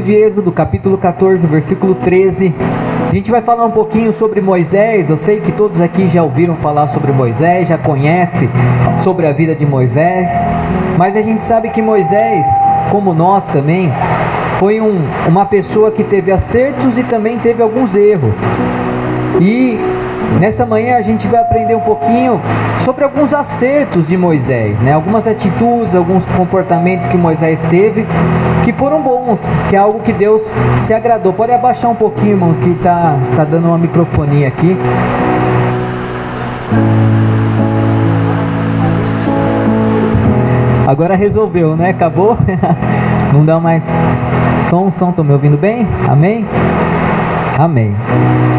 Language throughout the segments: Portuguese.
de Êxodo, capítulo 14, versículo 13. A gente vai falar um pouquinho sobre Moisés. Eu sei que todos aqui já ouviram falar sobre Moisés, já conhecem sobre a vida de Moisés, mas a gente sabe que Moisés, como nós também, foi uma pessoa que teve acertos e também teve alguns erros. E nessa manhã a gente vai aprender um pouquinho sobre alguns acertos de Moisés, né? Algumas atitudes, alguns comportamentos que Moisés teve, que foram bons, que é algo que Deus se agradou. Pode abaixar um pouquinho, irmãos, que tá dando uma microfonia aqui. Agora resolveu, né? Acabou? Não dá mais som, estão me ouvindo bem? Amém? Amém.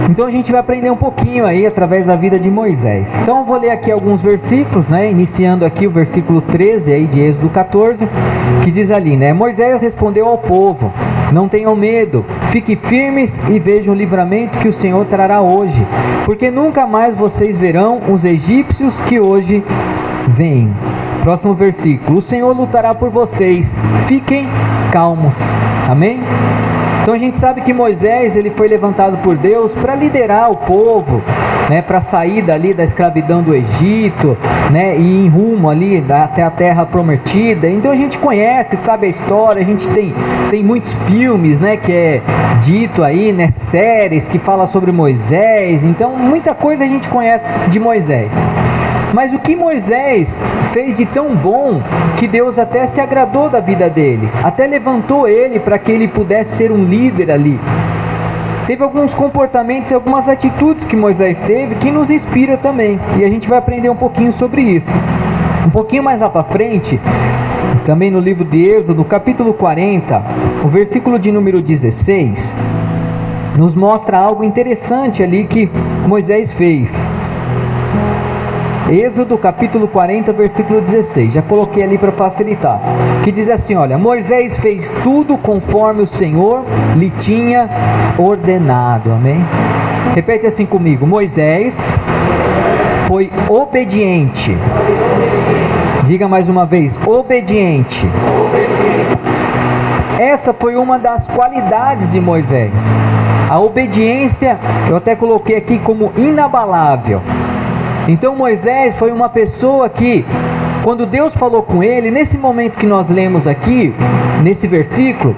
Então a gente vai aprender um pouquinho aí através da vida de Moisés. Então eu vou ler aqui alguns versículos, né? Iniciando aqui o versículo 13 aí de Êxodo 14, que diz ali, né? Moisés respondeu ao povo: não tenham medo, fiquem firmes e vejam o livramento que o Senhor trará hoje, porque nunca mais vocês verão os egípcios que hoje vêm. Próximo versículo: o Senhor lutará por vocês, fiquem calmos. Amém? Então a gente sabe que Moisés, ele foi levantado por Deus para liderar o povo, né, para sair dali da escravidão do Egito, né, e ir em rumo ali até a terra prometida. Então a gente conhece, sabe a história, a gente tem muitos filmes, né, que é dito aí, né, séries que falam sobre Moisés. Então muita coisa a gente conhece de Moisés. Mas o que Moisés fez de tão bom que Deus até se agradou da vida dele, até levantou ele para que ele pudesse ser um líder ali. Teve alguns comportamentos e algumas atitudes que Moisés teve que nos inspira também, e a gente vai aprender um pouquinho sobre isso. Um pouquinho mais lá para frente, também no livro de Êxodo, no capítulo 40, o versículo de número 16, nos mostra algo interessante ali que Moisés fez. Êxodo capítulo 40, versículo 16, já coloquei ali para facilitar, que diz assim, olha: Moisés fez tudo conforme o Senhor lhe tinha ordenado. Amém? Repete assim comigo: Moisés foi obediente. Diga mais uma vez: obediente. Essa foi uma das qualidades de Moisés. A obediência, eu até coloquei aqui como inabalável. Então Moisés foi uma pessoa que, quando Deus falou com ele, nesse momento que nós lemos aqui, nesse versículo,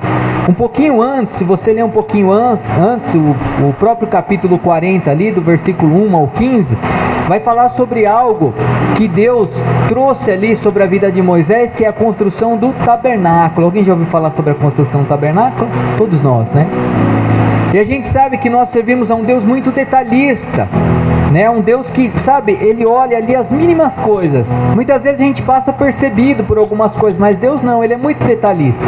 um pouquinho antes, se você ler um pouquinho antes, o próprio capítulo 40 ali, do versículo 1 ao 15, vai falar sobre algo que Deus trouxe ali sobre a vida de Moisés, que é a construção do tabernáculo. Alguém já ouviu falar sobre a construção do tabernáculo? Todos nós, né? E a gente sabe que nós servimos a um Deus muito detalhista, né? Um Deus que, sabe, ele olha ali as mínimas coisas. Muitas vezes a gente passa percebido por algumas coisas, mas Deus não, ele é muito detalhista.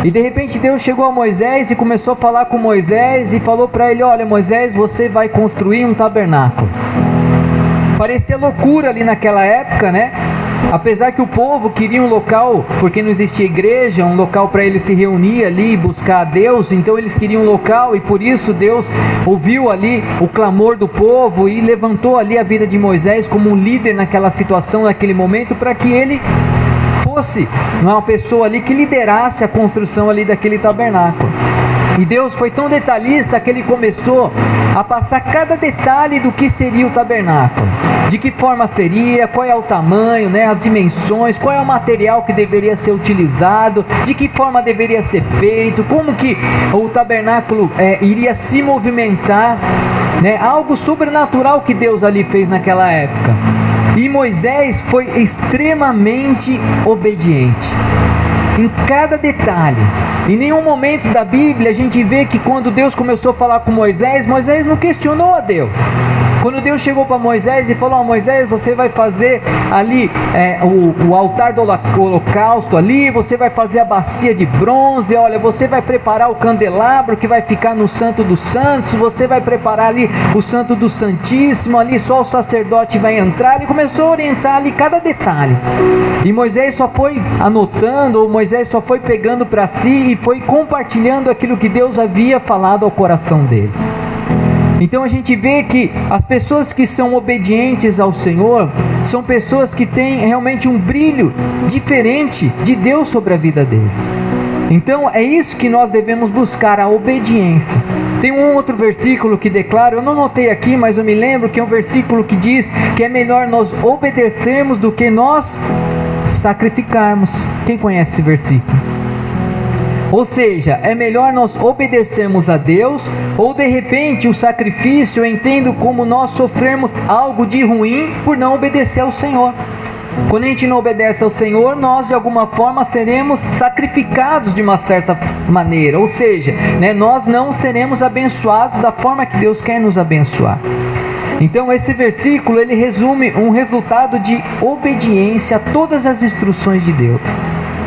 E de repente Deus chegou a Moisés e começou a falar com Moisés e falou para ele: olha, Moisés, você vai construir um tabernáculo. Parecia loucura ali naquela época, né? Apesar que o povo queria um local, porque não existia igreja, um local para eles se reunir ali e buscar a Deus. Então eles queriam um local, e por isso Deus ouviu ali o clamor do povo e levantou ali a vida de Moisés como um líder naquela situação, naquele momento, para que ele fosse uma pessoa ali que liderasse a construção ali daquele tabernáculo. E Deus foi tão detalhista que ele começou a passar cada detalhe do que seria o tabernáculo, de que forma seria, qual é o tamanho, né, as dimensões, qual é o material que deveria ser utilizado, de que forma deveria ser feito, como que o tabernáculo iria se movimentar, né, algo sobrenatural que Deus ali fez naquela época. E Moisés foi extremamente obediente em cada detalhe. Em nenhum momento da Bíblia a gente vê que quando Deus começou a falar com Moisés, Moisés não questionou a Deus. Quando Deus chegou para Moisés e falou: Moisés, você vai fazer ali o altar do holocausto ali, você vai fazer a bacia de bronze, olha, você vai preparar o candelabro que vai ficar no Santo dos Santos, você vai preparar ali o Santo do Santíssimo, ali só o sacerdote vai entrar. Ele começou a orientar ali cada detalhe. E Moisés só foi anotando, ou Moisés só foi pegando para si e foi compartilhando aquilo que Deus havia falado ao coração dele. Então a gente vê que as pessoas que são obedientes ao Senhor são pessoas que têm realmente um brilho diferente de Deus sobre a vida dele. Então é isso que nós devemos buscar, a obediência. Tem um outro versículo que declara, eu não notei aqui, mas eu me lembro que é um versículo que diz que é melhor nós obedecermos do que nós sacrificarmos. Quem conhece esse versículo? Ou seja, é melhor nós obedecermos a Deus, ou de repente o sacrifício eu entendo como nós sofremos algo de ruim por não obedecer ao Senhor. Quando a gente não obedece ao Senhor, nós de alguma forma seremos sacrificados de uma certa maneira, ou seja, nós não seremos abençoados da forma que Deus quer nos abençoar. Então esse versículo ele resume um resultado de obediência a todas as instruções de Deus.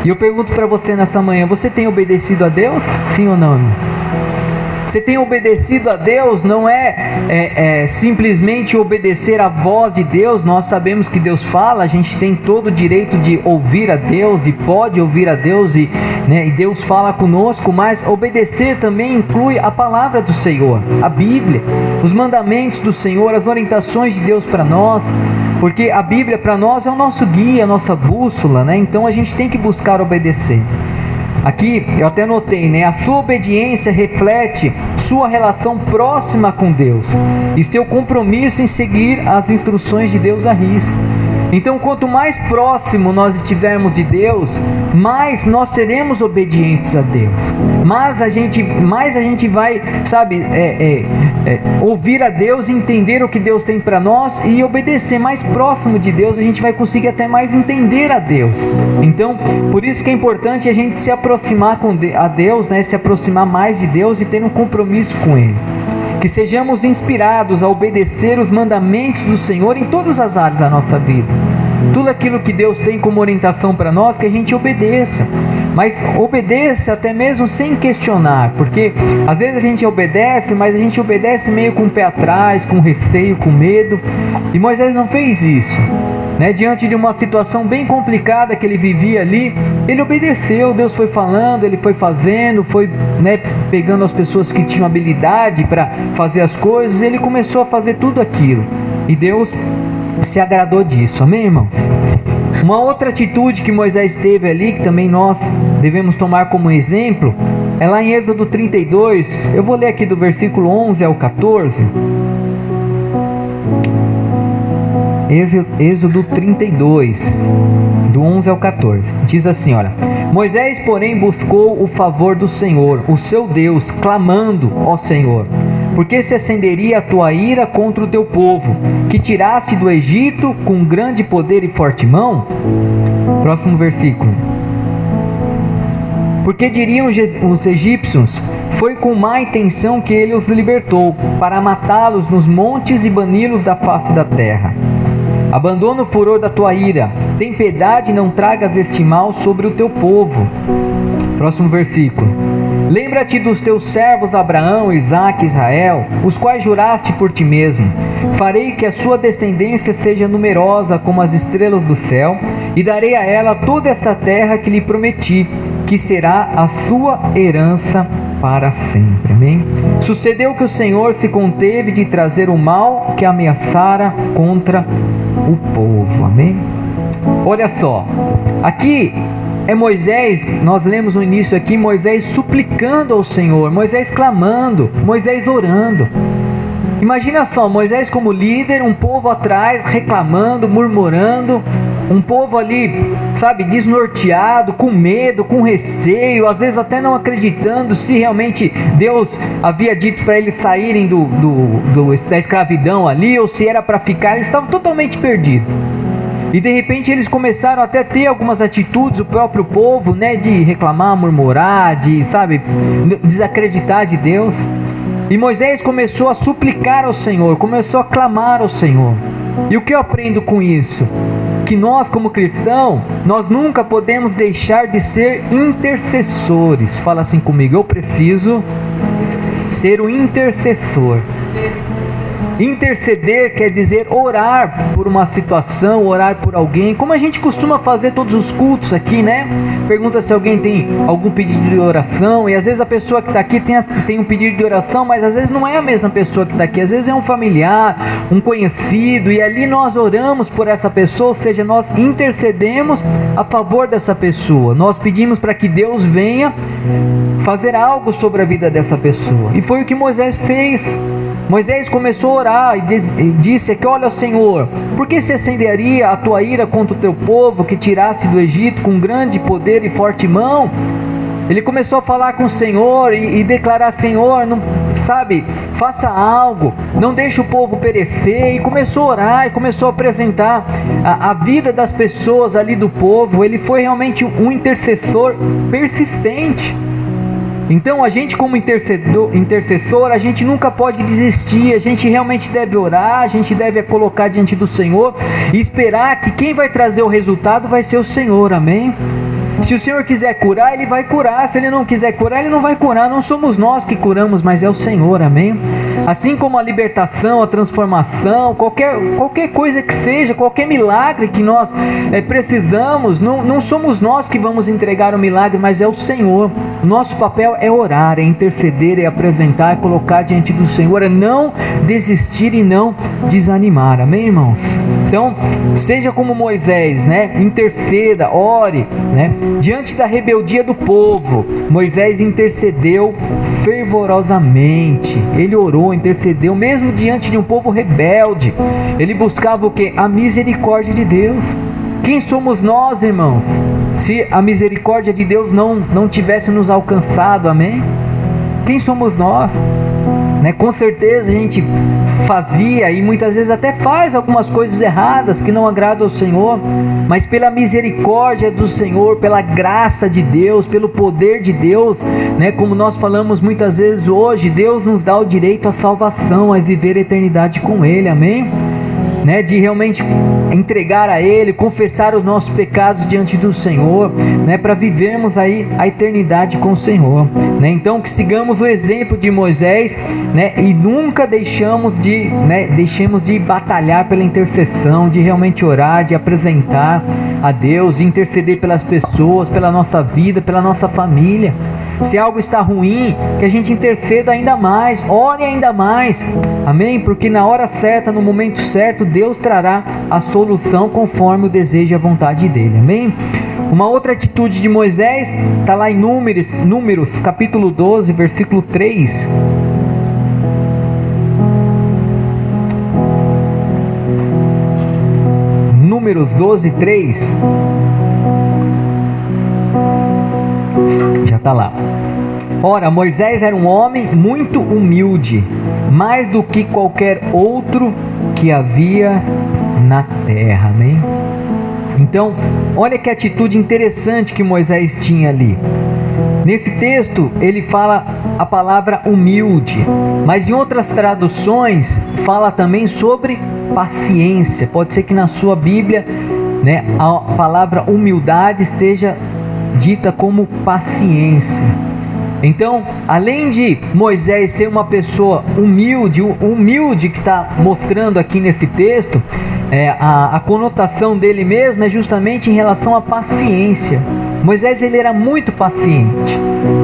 E eu pergunto para você nessa manhã, você tem obedecido a Deus? Sim ou não? Você tem obedecido a Deus? Não é simplesmente obedecer a voz de Deus. Nós sabemos que Deus fala, a gente tem todo o direito de ouvir a Deus e pode ouvir a Deus e Deus fala conosco, mas obedecer também inclui a palavra do Senhor, a Bíblia, os mandamentos do Senhor, as orientações de Deus para nós, porque a Bíblia para nós é o nosso guia, a nossa bússola, então a gente tem que buscar obedecer. Aqui eu até notei, a sua obediência reflete sua relação próxima com Deus e seu compromisso em seguir as instruções de Deus à risca. Então, quanto mais próximo nós estivermos de Deus, mais nós seremos obedientes a Deus. Mais a gente vai, ouvir a Deus, entender o que Deus tem para nós e obedecer. Mais próximo de Deus, a gente vai conseguir até mais entender a Deus. Então, por isso que é importante a gente se aproximar a Deus, se aproximar mais de Deus e ter um compromisso com Ele. Que sejamos inspirados a obedecer os mandamentos do Senhor em todas as áreas da nossa vida. Tudo aquilo que Deus tem como orientação para nós, que a gente obedeça. Mas obedeça até mesmo sem questionar, porque às vezes a gente obedece, mas a gente obedece meio com o pé atrás, com receio, com medo. E Moisés não fez isso. Diante de uma situação bem complicada que ele vivia ali, ele obedeceu. Deus foi falando, ele foi fazendo, foi pegando as pessoas que tinham habilidade para fazer as coisas, ele começou a fazer tudo aquilo, e Deus se agradou disso, amém, irmãos? Uma outra atitude que Moisés teve ali, que também nós devemos tomar como exemplo, é lá em Êxodo 32, eu vou ler aqui do versículo 11 ao 14, Êxodo 32, do 11 ao 14, diz assim, olha: Moisés, porém, buscou o favor do Senhor, o seu Deus, clamando: ó Senhor, porque se acenderia a tua ira contra o teu povo, que tiraste do Egito com grande poder e forte mão? Próximo versículo. Porque diriam os egípcios: foi com má intenção que ele os libertou, para matá-los nos montes e bani-los da face da terra. Abandona o furor da tua ira, tem piedade e não tragas este mal sobre o teu povo. Próximo versículo. Lembra-te dos teus servos Abraão, Isaque e Israel, os quais juraste por ti mesmo: farei que a sua descendência seja numerosa como as estrelas do céu, e darei a ela toda esta terra que lhe prometi, que será a sua herança para sempre. Amém? Sucedeu que o Senhor se conteve de trazer o mal que ameaçara contra o povo. Amém? Olha só, aqui é Moisés, nós lemos no início aqui, Moisés suplicando ao Senhor, Moisés clamando, Moisés orando. Imagina só, Moisés como líder, um povo atrás reclamando, murmurando, um povo ali, desnorteado, com medo, com receio, às vezes até não acreditando se realmente Deus havia dito para eles saírem da escravidão ali, ou se era para ficar. Eles estavam totalmente perdidos. E de repente eles começaram até a ter algumas atitudes, o próprio povo, de reclamar, murmurar, de, desacreditar de Deus. E Moisés começou a suplicar ao Senhor, começou a clamar ao Senhor. E o que eu aprendo com isso? Que nós, como cristãos, nós nunca podemos deixar de ser intercessores. Fala assim comigo: eu preciso ser o intercessor. Interceder quer dizer orar por uma situação, orar por alguém, como a gente costuma fazer todos os cultos aqui, né? Pergunta se alguém tem algum pedido de oração, e às vezes a pessoa que está aqui tem um pedido de oração, mas às vezes não é a mesma pessoa que está aqui, às vezes é um familiar, um conhecido, e ali nós oramos por essa pessoa, ou seja, nós intercedemos a favor dessa pessoa, nós pedimos para que Deus venha fazer algo sobre a vida dessa pessoa, e foi o que Moisés fez. Moisés começou a orar e disse que: olha, Senhor, por que se acenderia a tua ira contra o teu povo que tiraste do Egito com grande poder e forte mão? Ele começou a falar com o Senhor e declarar: Senhor, não, sabe, faça algo, não deixe o povo perecer. E começou a orar e começou a apresentar a vida das pessoas ali do povo. Ele foi realmente um intercessor persistente. Então a gente, como intercessor, a gente nunca pode desistir, a gente realmente deve orar, a gente deve colocar diante do Senhor e esperar que quem vai trazer o resultado vai ser o Senhor, amém? Se o Senhor quiser curar, Ele vai curar. Se Ele não quiser curar, Ele não vai curar. Não somos nós que curamos, mas é o Senhor, amém? Assim como a libertação, a transformação, qualquer coisa que seja, qualquer milagre que nós precisamos, não somos nós que vamos entregar o milagre, mas é o Senhor. Nosso papel é orar, é interceder, é apresentar, é colocar diante do Senhor, é não desistir e não desanimar, amém, irmãos? Então, seja como Moisés, né? Interceda, ore, né? Diante da rebeldia do povo, Moisés intercedeu fervorosamente. Ele orou, intercedeu, mesmo diante de um povo rebelde. Ele buscava o quê? A misericórdia de Deus. Quem somos nós, irmãos, se a misericórdia de Deus não tivesse nos alcançado, amém? Quem somos nós? Né? Com certeza a gente fazia e muitas vezes até faz algumas coisas erradas que não agradam ao Senhor, mas pela misericórdia do Senhor, pela graça de Deus, pelo poder de Deus, né? Como nós falamos muitas vezes hoje, Deus nos dá o direito à salvação, a viver a eternidade com Ele, amém? Né, de realmente entregar a Ele, confessar os nossos pecados diante do Senhor, né, para vivermos aí a eternidade com o Senhor, né? Então que sigamos o exemplo de Moisés, né, e nunca deixemos de batalhar pela intercessão, de realmente orar, de apresentar a Deus, de interceder pelas pessoas, pela nossa vida, pela nossa família. Se algo está ruim, que a gente interceda ainda mais, ore ainda mais, amém? Porque na hora certa, no momento certo, Deus trará a solução conforme o desejo e a vontade dele, amém? Uma outra atitude de Moisés está lá em Números capítulo 12, versículo 3. Números 12, 3. Já está lá. Ora, Moisés era um homem muito humilde, mais do que qualquer outro que havia na terra, amém? Então, olha que atitude interessante que Moisés tinha ali. Nesse texto, ele fala a palavra humilde, mas em outras traduções, fala também sobre paciência. Pode ser que na sua Bíblia, né, a palavra humildade esteja dita como paciência. Então, além de Moisés ser uma pessoa humilde que está mostrando aqui nesse texto, a conotação dele mesmo é justamente em relação à paciência. Moisés, ele era muito paciente.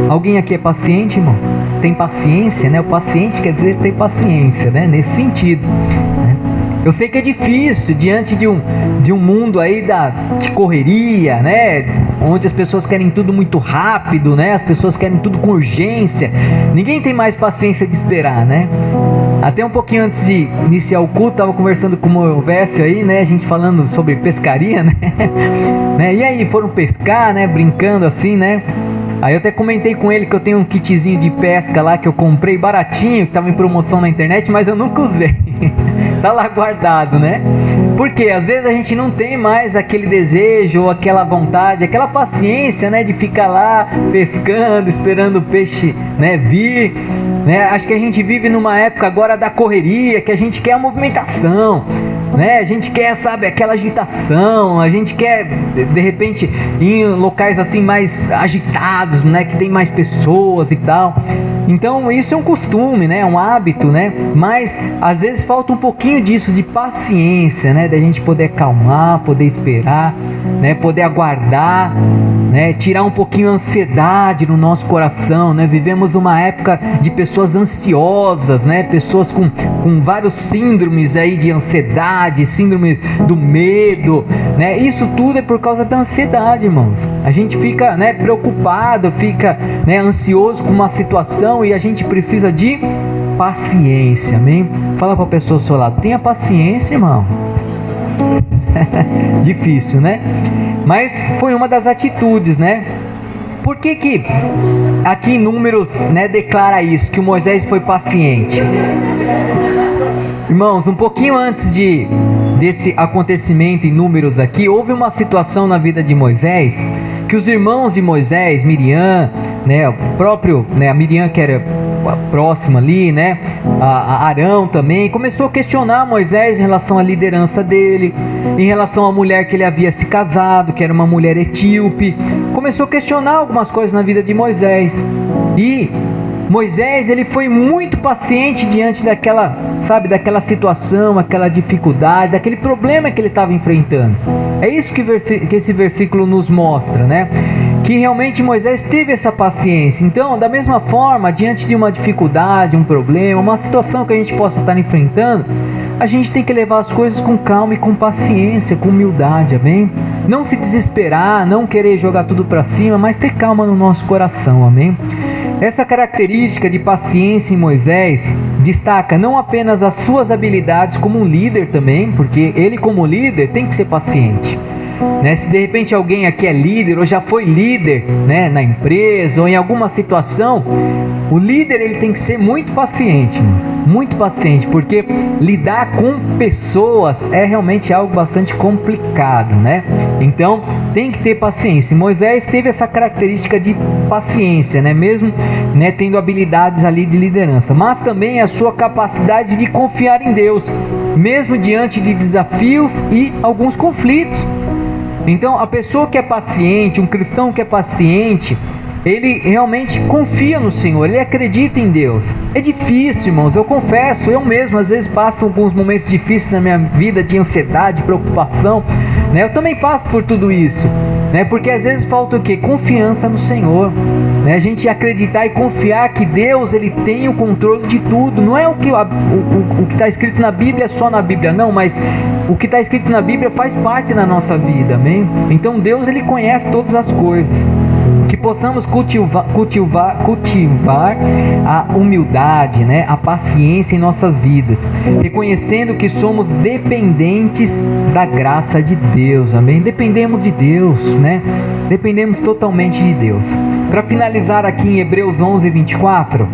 Alguém aqui é paciente, irmão? Tem paciência, né? O paciente quer dizer ter paciência, né? Nesse sentido, né? Eu sei que é difícil diante de um mundo aí de correria, né? Onde as pessoas querem tudo muito rápido, né? As pessoas querem tudo com urgência. Ninguém tem mais paciência de esperar, né? Até um pouquinho antes de iniciar o culto, estava conversando com o meu Vécio aí, né? A gente falando sobre pescaria, né? E aí, foram pescar, né? Brincando assim, né? Aí eu até comentei com ele que eu tenho um kitzinho de pesca lá que eu comprei baratinho, que estava em promoção na internet, mas eu nunca usei. Tá lá guardado, né? Porque às vezes a gente não tem mais aquele desejo, ou aquela vontade, aquela paciência, né, de ficar lá pescando, esperando o peixe, né, vir, né? Acho que a gente vive numa época agora da correria, que a gente quer a movimentação, né? A gente quer, sabe, aquela agitação, a gente quer de repente ir em locais assim mais agitados, né, que tem mais pessoas e tal. Então isso é um costume, né? É um hábito, né? Mas às vezes falta um pouquinho disso, de paciência, né? Da gente poder acalmar, poder esperar, né? Poder aguardar, né? Tirar um pouquinho a ansiedade no nosso coração, né? Vivemos uma época de pessoas ansiosas, né? Pessoas com vários síndromes aí de ansiedade, síndrome do medo, né? Isso tudo é por causa da ansiedade, irmãos. A gente fica, né, preocupado, fica, né, ansioso com uma situação e a gente precisa de paciência, amém? Fala para a pessoa ao seu lado, tenha paciência, irmão. Difícil, né? Mas foi uma das atitudes, né? Por que aqui em Números, né, declara isso, que o Moisés foi paciente? Irmãos, um pouquinho antes desse acontecimento em Números aqui, houve uma situação na vida de Moisés, que os irmãos de Moisés, Miriam, né, o próprio, né, a Miriam que era próxima ali, né, a Arão também, começou a questionar Moisés em relação à liderança dele, em relação à mulher que ele havia se casado, que era uma mulher etíope. Começou a questionar algumas coisas na vida de Moisés. E Moisés, ele foi muito paciente diante daquela, sabe, daquela situação, aquela dificuldade, daquele problema que ele estava enfrentando. É isso que esse versículo nos mostra, né? Que realmente Moisés teve essa paciência. Então, da mesma forma, diante de uma dificuldade, um problema, uma situação que a gente possa estar enfrentando, a gente tem que levar as coisas com calma e com paciência, com humildade, amém? Não se desesperar, não querer jogar tudo para cima, mas ter calma no nosso coração, amém? Essa característica de paciência em Moisés destaca não apenas as suas habilidades como um líder também, porque ele como líder tem que ser paciente, né? Se de repente alguém aqui é líder ou já foi líder, né, na empresa ou em alguma situação, o líder ele tem que ser muito paciente, porque lidar com pessoas é realmente algo bastante complicado, né? Então tem que ter paciência. Moisés teve essa característica de paciência, né? Mesmo, né, tendo habilidades ali de liderança, mas também a sua capacidade de confiar em Deus, mesmo diante de desafios e alguns conflitos. Então a pessoa que é paciente, um cristão que é paciente, ele realmente confia no Senhor, ele acredita em Deus. É difícil, irmãos, eu confesso, eu mesmo às vezes passo alguns momentos difíceis na minha vida, de ansiedade, preocupação, né? Eu também passo por tudo isso, né? Porque às vezes falta o quê? Confiança no Senhor, né? A gente acreditar e confiar que Deus, ele tem o controle de tudo. Não é o que está escrito na Bíblia, só na Bíblia, não, mas o que está escrito na Bíblia faz parte da nossa vida, amém? Então Deus, ele conhece todas as coisas. Que possamos cultivar a humildade, né, a paciência em nossas vidas, reconhecendo que somos dependentes da graça de Deus, amém? Dependemos de Deus, né? Dependemos totalmente de Deus. Para finalizar aqui em Hebreus 11:24,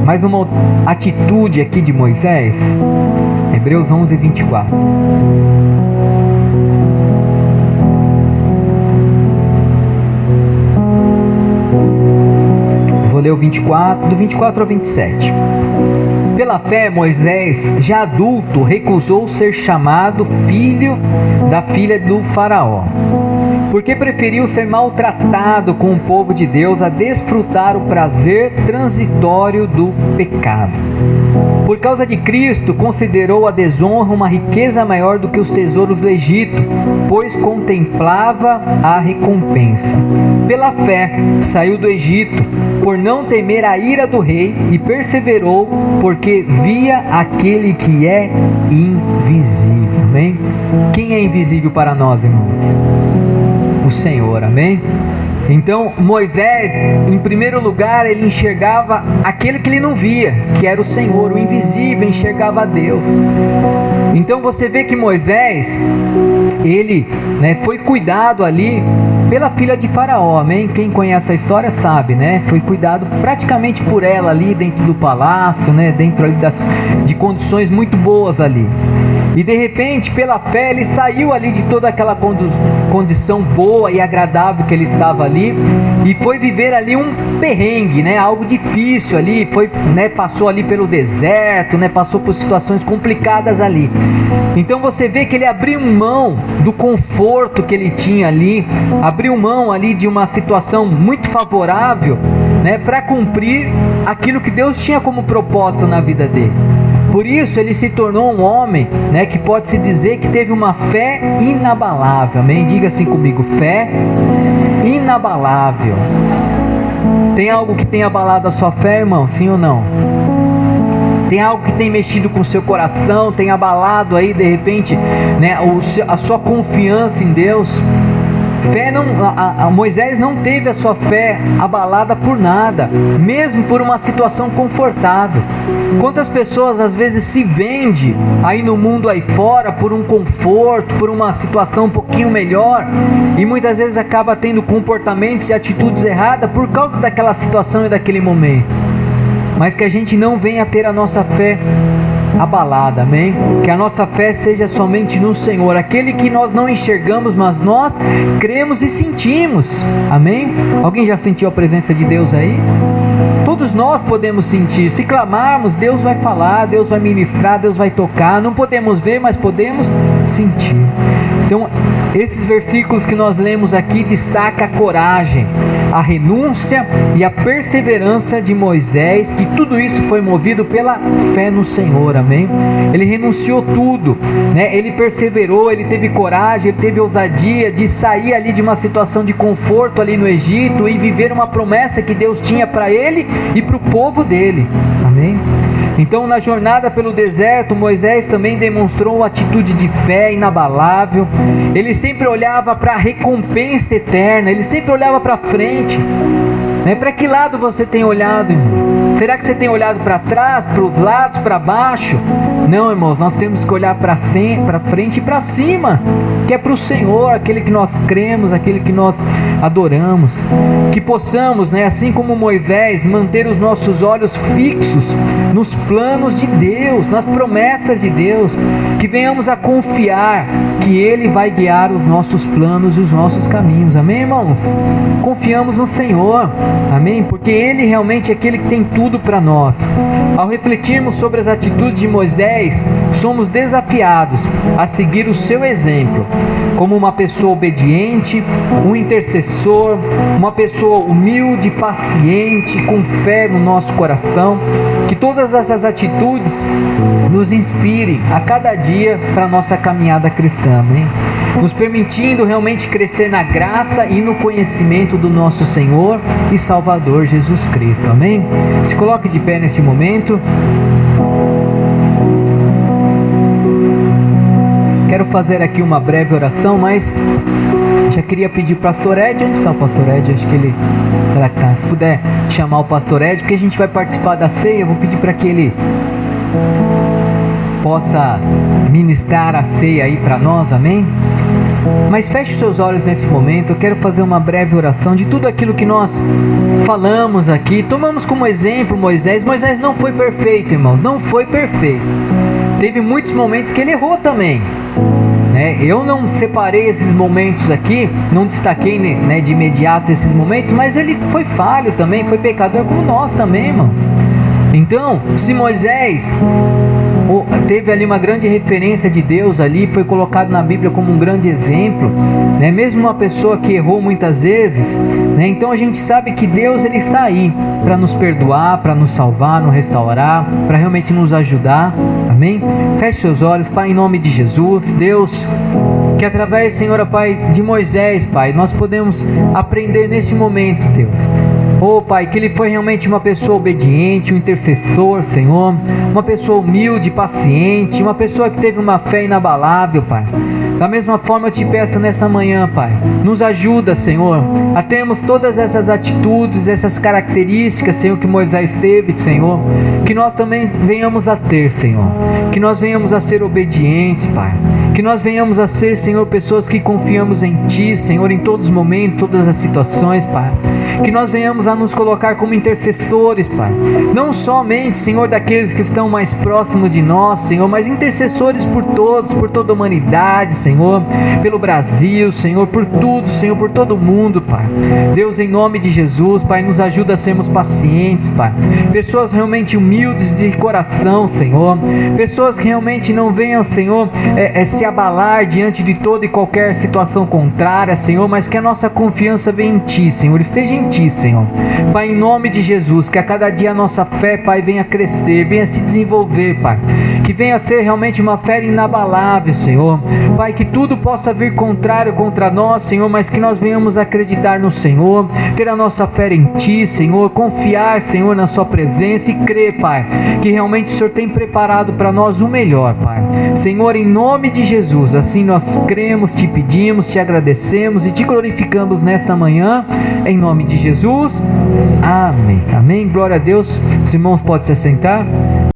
mais uma atitude aqui de Moisés. Hebreus 11:24. Vou ler o 24, do 24 ao 27. Pela fé, Moisés, já adulto, recusou ser chamado filho da filha do faraó, porque preferiu ser maltratado com o povo de Deus a desfrutar o prazer transitório do pecado. Por causa de Cristo, considerou a desonra uma riqueza maior do que os tesouros do Egito, pois contemplava a recompensa. Pela fé, saiu do Egito, por não temer a ira do rei, e perseverou, porque via aquele que é invisível. Amém? Quem é invisível para nós, irmãos? O Senhor, amém? Então Moisés, em primeiro lugar, ele enxergava aquele que ele não via, que era o Senhor, o invisível, enxergava a Deus. Então você vê que Moisés, ele, né, foi cuidado ali pela filha de Faraó, amém? Quem conhece a história sabe, né? Foi cuidado praticamente por ela ali dentro do palácio, né? Dentro ali de condições muito boas ali. E de repente, pela fé, ele saiu ali de toda aquela condição boa e agradável que ele estava ali, e foi viver ali um perrengue, né? Algo difícil ali, foi, né? Passou ali pelo deserto, né? Passou por situações complicadas ali. Então você vê que ele abriu mão do conforto que ele tinha ali, abriu mão ali de uma situação muito favorável, né, para cumprir aquilo que Deus tinha como propósito na vida dele. Por isso ele se tornou um homem, né, que pode-se dizer que teve uma fé inabalável. Amém? Diga assim comigo: fé inabalável. Tem algo que tem abalado a sua fé, irmão? Sim ou não? Tem algo que tem mexido com o seu coração, tem abalado aí de repente, né, a sua confiança em Deus? Moisés não teve a sua fé abalada por nada, mesmo por uma situação confortável. Quantas pessoas às vezes se vendem aí no mundo aí fora por um conforto, por uma situação um pouquinho melhor, e muitas vezes acaba tendo comportamentos e atitudes erradas por causa daquela situação e daquele momento. Mas que a gente não venha ter a nossa fé abalada, amém? Que a nossa fé seja somente no Senhor, aquele que nós não enxergamos, mas nós cremos e sentimos, amém? Alguém já sentiu a presença de Deus aí? Todos nós podemos sentir. Se clamarmos, Deus vai falar, Deus vai ministrar, Deus vai tocar. Não podemos ver, mas podemos sentir. Então, esses versículos que nós lemos aqui destacam a coragem, a renúncia e a perseverança de Moisés, que tudo isso foi movido pela fé no Senhor, amém? Ele renunciou tudo, né? Ele perseverou, ele teve coragem, ele teve ousadia de sair ali de uma situação de conforto ali no Egito e viver uma promessa que Deus tinha para ele e para o povo dele, amém? Então, na jornada pelo deserto, Moisés também demonstrou uma atitude de fé inabalável. Ele sempre olhava para a recompensa eterna, ele sempre olhava para frente. Para que lado você tem olhado, irmão? Será que você tem olhado para trás, para os lados, para baixo? Não, irmãos, nós temos que olhar para frente e para cima, que é para o Senhor, aquele que nós cremos, aquele que nós adoramos. Que possamos, assim como Moisés, manter os nossos olhos fixos nos planos de Deus, nas promessas de Deus. Que venhamos a confiar que Ele vai guiar os nossos planos e os nossos caminhos, amém, irmãos? Confiamos no Senhor, amém? Porque Ele realmente é aquele que tem tudo para nós. Ao refletirmos sobre as atitudes de Moisés, somos desafiados a seguir o seu exemplo, como uma pessoa obediente, um intercessor, uma pessoa humilde, paciente, com fé no nosso coração. Que todas essas atitudes nos inspirem a cada dia para a nossa caminhada cristã, amém? Nos permitindo realmente crescer na graça e no conhecimento do nosso Senhor e Salvador Jesus Cristo, amém? Se coloque de pé neste momento. Quero fazer aqui uma breve oração, mas já queria pedir para o pastor Ed. Onde está o pastor Ed? Acho que ele... Será que está? Se puder chamar o pastor Ed, porque a gente vai participar da ceia, eu vou pedir para que ele possa ministrar a ceia aí para nós, amém? Mas feche seus olhos nesse momento. Eu quero fazer uma breve oração de tudo aquilo que nós falamos aqui. Tomamos como exemplo Moisés. Moisés não foi perfeito, irmãos, não foi perfeito. Teve muitos momentos que ele errou também. Eu não separei esses momentos aqui, não destaquei de imediato esses momentos, mas ele foi falho também, foi pecador como nós também, irmãos. Então, se Moisés teve ali uma grande referência de Deus ali, foi colocado na Bíblia como um grande exemplo, mesmo uma pessoa que errou muitas vezes, então a gente sabe que Deus ele está aí para nos perdoar, para nos salvar, nos restaurar, para realmente nos ajudar, amém? Feche seus olhos, Pai, em nome de Jesus. Deus, que através, Senhor, Pai, de Moisés, Pai, nós podemos aprender neste momento, Deus. Pai, que ele foi realmente uma pessoa obediente, um intercessor, Senhor, uma pessoa humilde, paciente, uma pessoa que teve uma fé inabalável, Pai. Da mesma forma eu te peço nessa manhã, Pai, nos ajuda, Senhor, a termos todas essas atitudes, essas características, Senhor, que Moisés teve, Senhor, que nós também venhamos a ter, Senhor, que nós venhamos a ser obedientes, Pai, que nós venhamos a ser, Senhor, pessoas que confiamos em Ti, Senhor, em todos os momentos, todas as situações, Pai, que nós venhamos a nos colocar como intercessores, Pai, não somente, Senhor, daqueles que estão mais próximos de nós, Senhor, mas intercessores por todos, por toda a humanidade, Senhor, pelo Brasil, Senhor, por tudo, Senhor, por todo o mundo, Pai. Deus, em nome de Jesus, Pai, nos ajuda a sermos pacientes, Pai, pessoas realmente humildes de coração, Senhor, pessoas que realmente não venham, Senhor, se abalar diante de toda e qualquer situação contrária, Senhor, mas que a nossa confiança venha em Ti, Senhor, esteja em Ti, Senhor. Pai, em nome de Jesus, que a cada dia a nossa fé, Pai, venha crescer, venha se desenvolver, Pai, que venha ser realmente uma fé inabalável, Senhor. Pai, que tudo possa vir contrário contra nós, Senhor, mas que nós venhamos acreditar no Senhor, ter a nossa fé em Ti, Senhor, confiar, Senhor, na Sua presença e crer, Pai, que realmente o Senhor tem preparado para nós o melhor, Pai. Senhor, em nome de Jesus, assim nós cremos, Te pedimos, Te agradecemos e Te glorificamos nesta manhã, em nome de Jesus. Amém. Amém. Glória a Deus. Os irmãos podem se assentar.